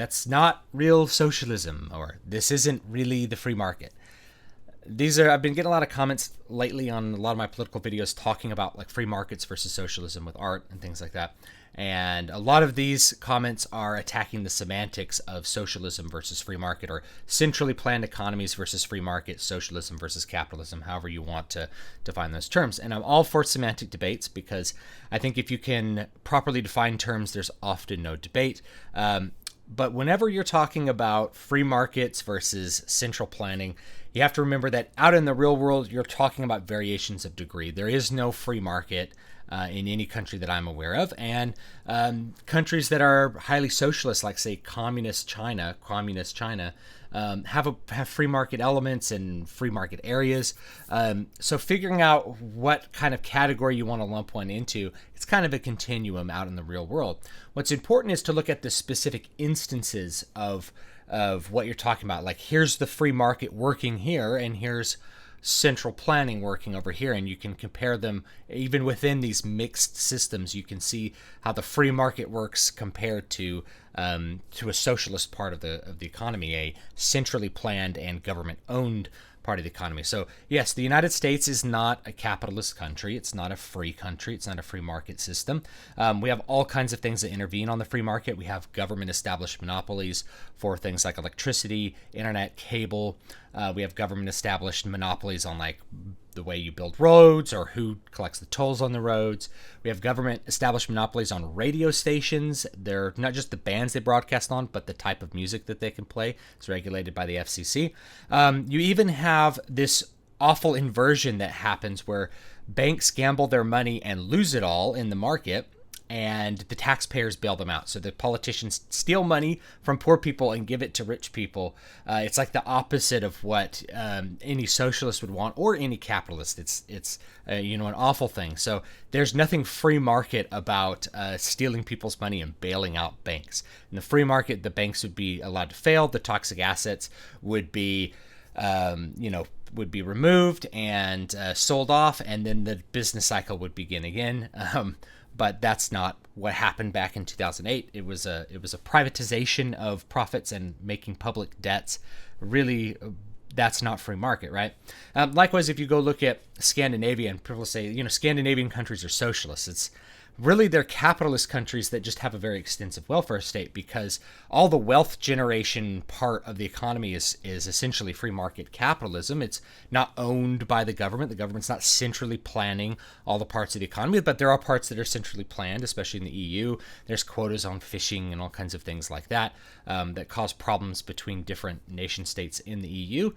that's not real socialism, or this isn't really the free market. I've been getting a lot of comments lately on a lot of my political videos talking about like free markets versus socialism with art and things like that. And a lot of these comments are attacking the semantics of socialism versus free market, or centrally planned economies versus free market, socialism versus capitalism, however you want to define those terms. And I'm all for semantic debates because I think if you can properly define terms, there's often no debate. But whenever you're talking about free markets versus central planning, you have to remember that out in the real world, you're talking about variations of degree. There is no free market in any country that I'm aware of. And countries that are highly socialist, like say communist China, have free market elements and free market areas. So figuring out what kind of category you want to lump one into, it's kind of a continuum out in the real world. What's important is to look at the specific instances of what you're talking about. Like, here's the free market working here, and here's central planning working over here, and you can compare them. Even within these mixed systems, you can see how the free market works compared to a socialist part of the economy, a centrally planned and government owned part of the economy. So yes, the United States is not a capitalist country. It's not a free country. It's not a free market system. We have all kinds of things that intervene on the free market. We have government established monopolies for things like electricity, internet, cable. We have government established monopolies on like the way you build roads or who collects the tolls on the roads. We have government established monopolies on radio stations. They're not just the bands they broadcast on, but the type of music that they can play. It's regulated by the FCC. You even have this awful inversion that happens where banks gamble their money and lose it all in the market, and the taxpayers bail them out. So the politicians steal money from poor people and give it to rich people. It's like the opposite of what any socialist would want, or any capitalist. It's an awful thing. So there's nothing free market about stealing people's money and bailing out banks. In the free market, the banks would be allowed to fail. The toxic assets would be removed and sold off, and then the business cycle would begin again. But that's not what happened back in 2008. It was a privatization of profits and making public debts. Really, that's not free market, right? Likewise, if you go look at Scandinavia, and people say, Scandinavian countries are socialists. It's really, they're capitalist countries that just have a very extensive welfare state, because all the wealth generation part of the economy is essentially free market capitalism. It's not owned by the government. The government's not centrally planning all the parts of the economy, but there are parts that are centrally planned, especially in the EU. There's quotas on fishing and all kinds of things like that that cause problems between different nation states in the EU.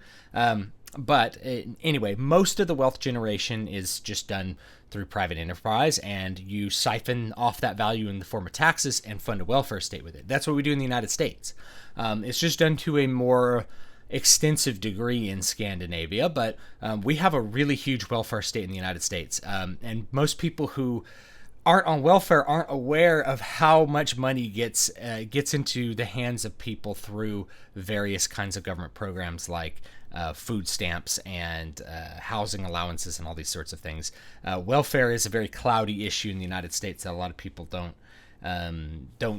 But anyway, most of the wealth generation is just done through private enterprise, and you siphon off that value in the form of taxes and fund a welfare state with it. That's what we do in the United States. It's just done to a more extensive degree in Scandinavia, but we have a really huge welfare state in the United States. And most people who aren't on welfare aren't aware of how much money gets into the hands of people through various kinds of government programs like food stamps and housing allowances and all these sorts of things. Welfare is a very cloudy issue in the United States that a lot of people don't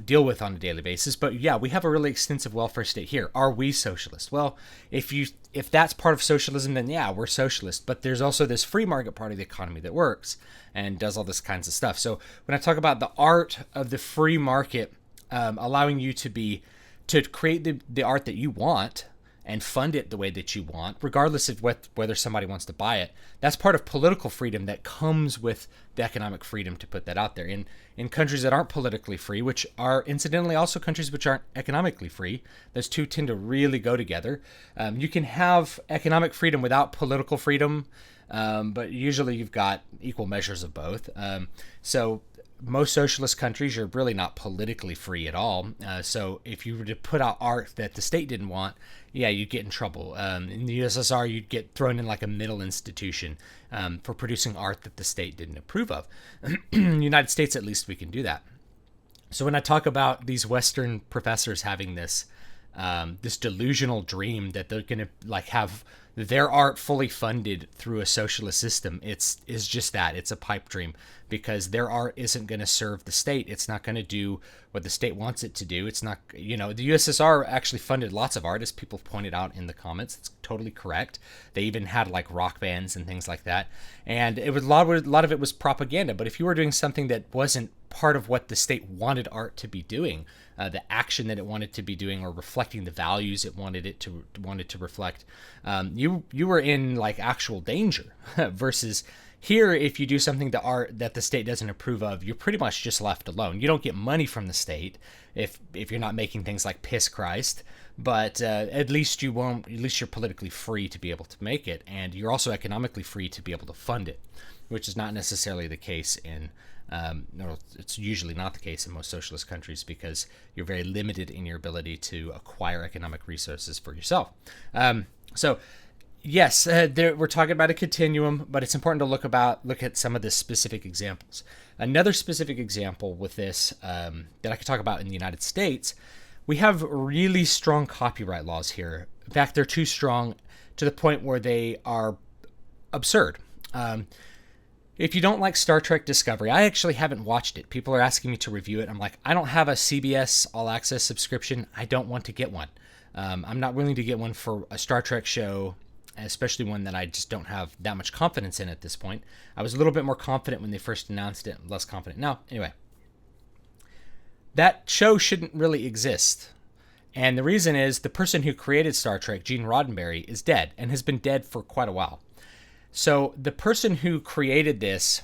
deal with on a daily basis. But yeah, we have a really extensive welfare state here. Are we socialist? Well, if that's part of socialism, then yeah, we're socialist. But there's also this free market part of the economy that works and does all this kinds of stuff. So when I talk about the art of the free market, allowing you to create the art that you want and fund it the way that you want, regardless of whether somebody wants to buy it. That's part of political freedom that comes with the economic freedom to put that out there. In countries that aren't politically free, which are incidentally also countries which aren't economically free, those two tend to really go together. You can have economic freedom without political freedom, but usually you've got equal measures of both. So most socialist countries, you're really not politically free at all. So if you were to put out art that the state didn't want, yeah, you'd get in trouble. In the USSR, you'd get thrown in like a mental institution for producing art that the state didn't approve of. In the United States, at least, we can do that. So when I talk about these Western professors having this delusional dream that they're going to like have their art fully funded through a socialist system, is just that. It's a pipe dream, because their art isn't going to serve the state. It's not going to do what the state wants it to do. It's not, the USSR actually funded lots of art, as people pointed out in the comments. It's totally correct. They even had like rock bands and things like that. And it was a lot of it was propaganda. But if you were doing something that wasn't part of what the state wanted art to be doing, the action that it wanted to be doing, or reflecting the values it wanted to reflect, you were in like actual danger. Versus here, if you do something that the state doesn't approve of, you're pretty much just left alone. You don't get money from the state if you're not making things like Piss Christ, but at least you won't. At least you're politically free to be able to make it, and you're also economically free to be able to fund it, which is not necessarily the case in. No, it's usually not the case in most socialist countries, because you're very limited in your ability to acquire economic resources for yourself. So yes, we're talking about a continuum, but it's important to look at some of the specific examples. Another specific example with this that I could talk about in the United States, we have really strong copyright laws here. In fact, they're too strong to the point where they are absurd. If you don't like Star Trek Discovery, I actually haven't watched it. People are asking me to review it. I'm like, I don't have a CBS All Access subscription. I don't want to get one. I'm not willing to get one for a Star Trek show, especially one that I just don't have that much confidence in at this point. I was a little bit more confident when they first announced it, less confident now. Anyway, that show shouldn't really exist. And the reason is the person who created Star Trek, Gene Roddenberry, is dead and has been dead for quite a while. So the person who created this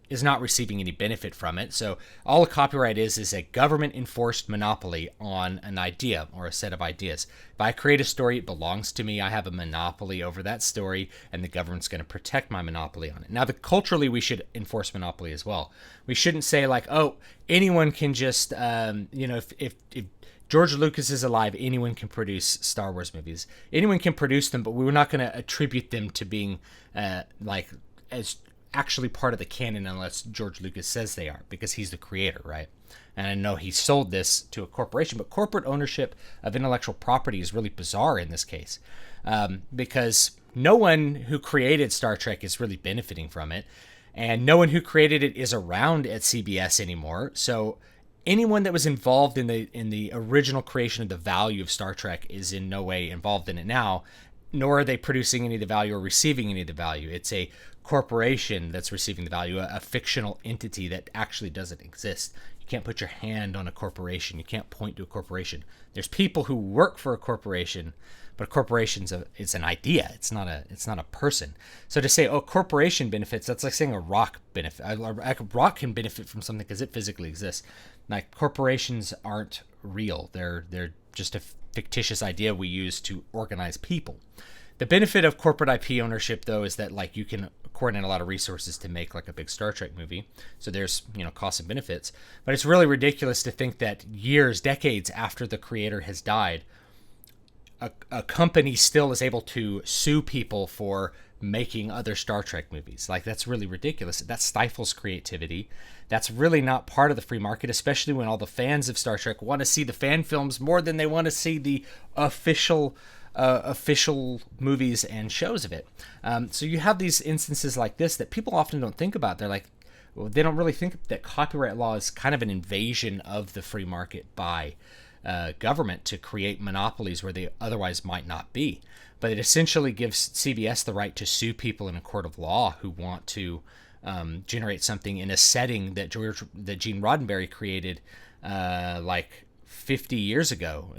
is not receiving any benefit from it. So all a copyright is a government-enforced monopoly on an idea or a set of ideas. If I create a story, it belongs to me. I have a monopoly over that story, and the government's going to protect my monopoly on it. Now, culturally, we should enforce monopoly as well. We shouldn't say like, oh, anyone can just, if George Lucas is alive, anyone can produce Star Wars movies. Anyone can produce them, but we're not going to attribute them to being as actually part of the canon unless George Lucas says they are, because he's the creator, right? And I know he sold this to a corporation, but corporate ownership of intellectual property is really bizarre in this case, because no one who created Star Trek is really benefiting from it, and no one who created it is around at CBS anymore. So anyone that was involved in the original creation of the value of Star Trek is in no way involved in it now, nor are they producing any of the value or receiving any of the value. It's a corporation that's receiving the value, a fictional entity that actually doesn't exist. You can't put your hand on a corporation. You can't point to a corporation. There's people who work for a corporation, but a corporation's it's an idea. It's not a person. So to say, oh, corporation benefits, that's like saying a rock benefit. A rock can benefit from something because it physically exists. Like, corporations aren't real. They're just a fictitious idea we use to organize people. The benefit of corporate IP ownership, though, is that like you can coordinate a lot of resources to make like a big Star Trek movie. So there's, costs and benefits. But it's really ridiculous to think that years, decades after the creator has died, a company still is able to sue people for making other Star Trek movies. Like, that's really ridiculous. That stifles creativity. That's really not part of the free market, especially when all the fans of Star Trek want to see the fan films more than they want to see the official movies and shows of it. So you have these instances like this that people often don't think about. They're like, well, they don't really think that copyright law is kind of an invasion of the free market by government to create monopolies where they otherwise might not be. But it essentially gives CBS the right to sue people in a court of law who want to generate something in a setting that Gene Roddenberry created like 50 years ago,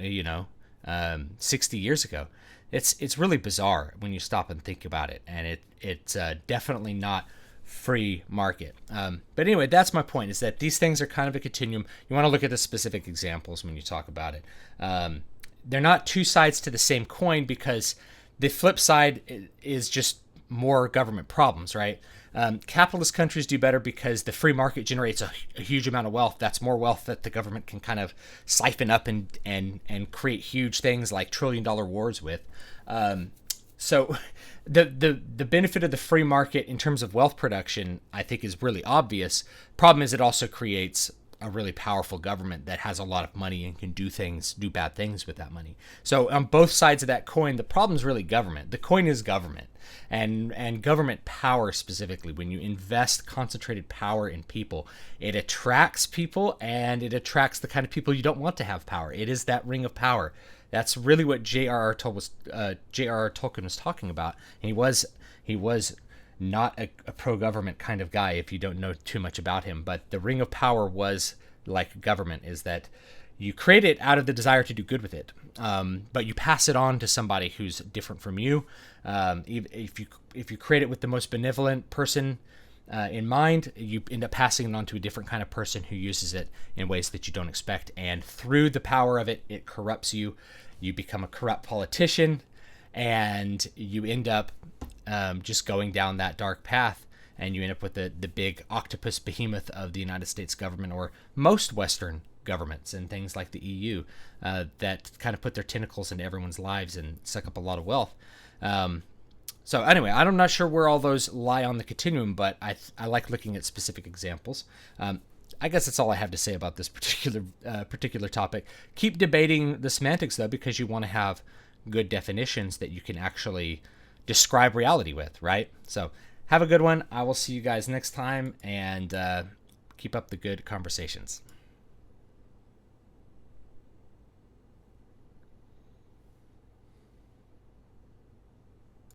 60 years ago. It's really bizarre when you stop and think about it, and it's definitely not free market. But anyway, that's my point, is that these things are kind of a continuum. You want to look at the specific examples when you talk about it. They're not two sides to the same coin, because the flip side is just more government problems, right? Capitalist countries do better because the free market generates a huge amount of wealth. That's more wealth that the government can kind of siphon up and create huge things like trillion-dollar wars with. So the benefit of the free market in terms of wealth production, I think, is really obvious. Problem is, it also creates a really powerful government that has a lot of money and can do bad things with that money. So on both sides of that coin, the problem is really government. The coin is government, and government power specifically. When you invest concentrated power in people, it attracts people, and it attracts the kind of people you don't want to have power. It is that ring of power. That's really what J.R.R. Tolkien was talking about. And he was not a pro-government kind of guy, if you don't know too much about him. But the ring of power was like government, is that you create it out of the desire to do good with it, but you pass it on to somebody who's different from you. If you create it with the most benevolent person in mind, you end up passing it on to a different kind of person who uses it in ways that you don't expect. And through the power of it, it corrupts you. You become a corrupt politician, and you end up just going down that dark path, and you end up with the big octopus behemoth of the United States government, or most Western governments and things like the EU, that kind of put their tentacles into everyone's lives and suck up a lot of wealth. So anyway, I'm not sure where all those lie on the continuum, but I like looking at specific examples. I guess that's all I have to say about this particular topic. Keep debating the semantics, though, because you want to have good definitions that you can actually describe reality with, right? So have a good one. I will see you guys next time, and keep up the good conversations.